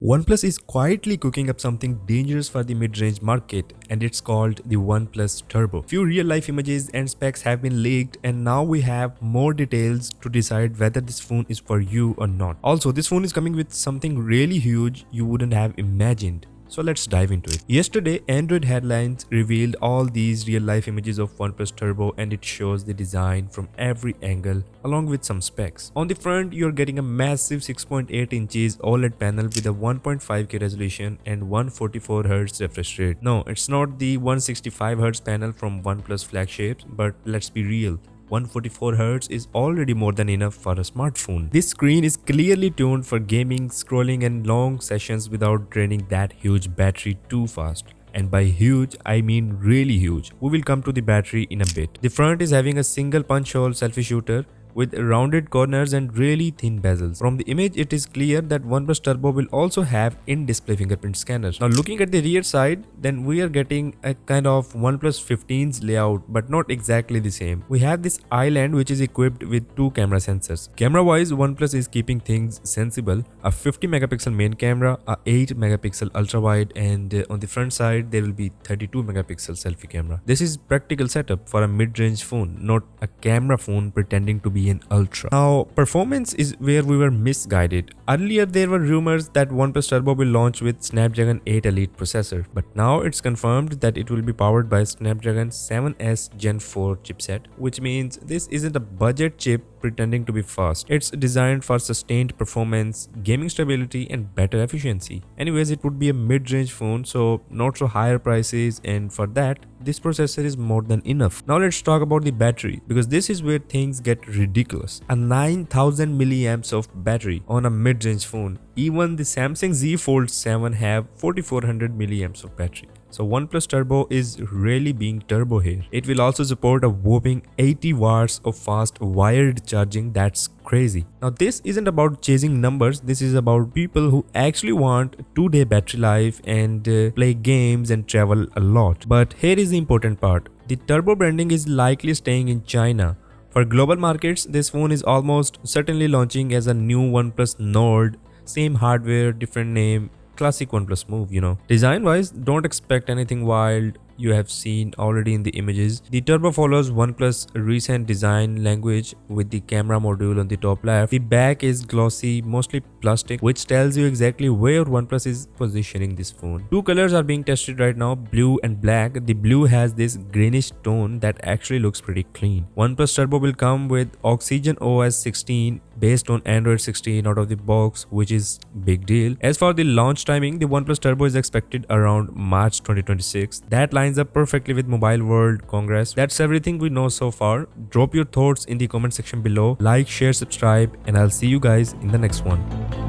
OnePlus is quietly cooking up something dangerous for the mid-range market, and it's called the OnePlus Turbo. Few real-life images and specs have been leaked, and now we have more details to decide whether this phone is for you or not. Also, this phone is coming with something really huge you wouldn't have imagined. So let's dive into it. Yesterday, Android headlines revealed all these real-life images of OnePlus Turbo, and it shows the design from every angle along with some specs. On the front, you're getting a massive 6.8 inches OLED panel with a 1.5K resolution and 144Hz refresh rate. No, it's not the 165Hz panel from OnePlus flagships, but let's be real. 144Hz is already more than enough for a smartphone. This screen is clearly tuned for gaming, scrolling and long sessions without draining that huge battery too fast. And by huge, I mean really huge. We will come to the battery in a bit. The front is having a single punch hole selfie shooter with rounded corners and really thin bezels. From the image, it is clear that OnePlus Turbo will also have in-display fingerprint scanners. Now looking at the rear side, then we are getting a kind of OnePlus 15's layout, but not exactly the same. We have this island which is equipped with two camera sensors. Camera wise, OnePlus is keeping things sensible. A 50 megapixel main camera, a 8 megapixel ultra wide, and on the front side there will be 32 megapixel selfie camera. This is practical setup for a mid-range phone, not a camera phone pretending to be an ultra. Now performance is where we were misguided. Earlier there were rumors that OnePlus Turbo will launch with Snapdragon 8 Elite processor, but now it's confirmed that it will be powered by Snapdragon 7S Gen 4 chipset, which means this isn't a budget chip pretending to be fast. It's designed for sustained performance, gaming stability and better efficiency. Anyways, it would be a mid-range phone, so not so higher prices, and for that this processor is more than enough. Now let's talk about the battery, because this is where things get ridiculous. A 9000 milliamps of battery on a mid-range phone. Even the Samsung Z Fold 7 have 4400 milliamps of battery. So OnePlus Turbo is really being turbo here. It will also support a whopping 80 watts of fast wired charging. That's crazy. Now this isn't about chasing numbers, this is about people who actually want 2-day battery life and play games and travel a lot. But here is the important part. The turbo branding is likely staying in China. For global markets, this phone is almost certainly launching as a new OnePlus Nord. Same hardware, different name. Classic OnePlus move, you know. Design wise, don't expect anything wild you have seen already in the images. The Turbo follows OnePlus recent design language with the camera module on the top left. The back is glossy, mostly plastic, which tells you exactly where OnePlus is positioning this phone. Two colors are being tested right now, blue and black. The blue has this greenish tone that actually looks pretty clean. OnePlus Turbo will come with OxygenOS 16 based on Android 16 out of the box, which is big deal. As for the launch timing, the OnePlus Turbo is expected around March 2026. That lines up perfectly with Mobile World Congress. That's everything we know so far. Drop your thoughts in the comment section below. Like, share, subscribe, and I'll see you guys in the next one.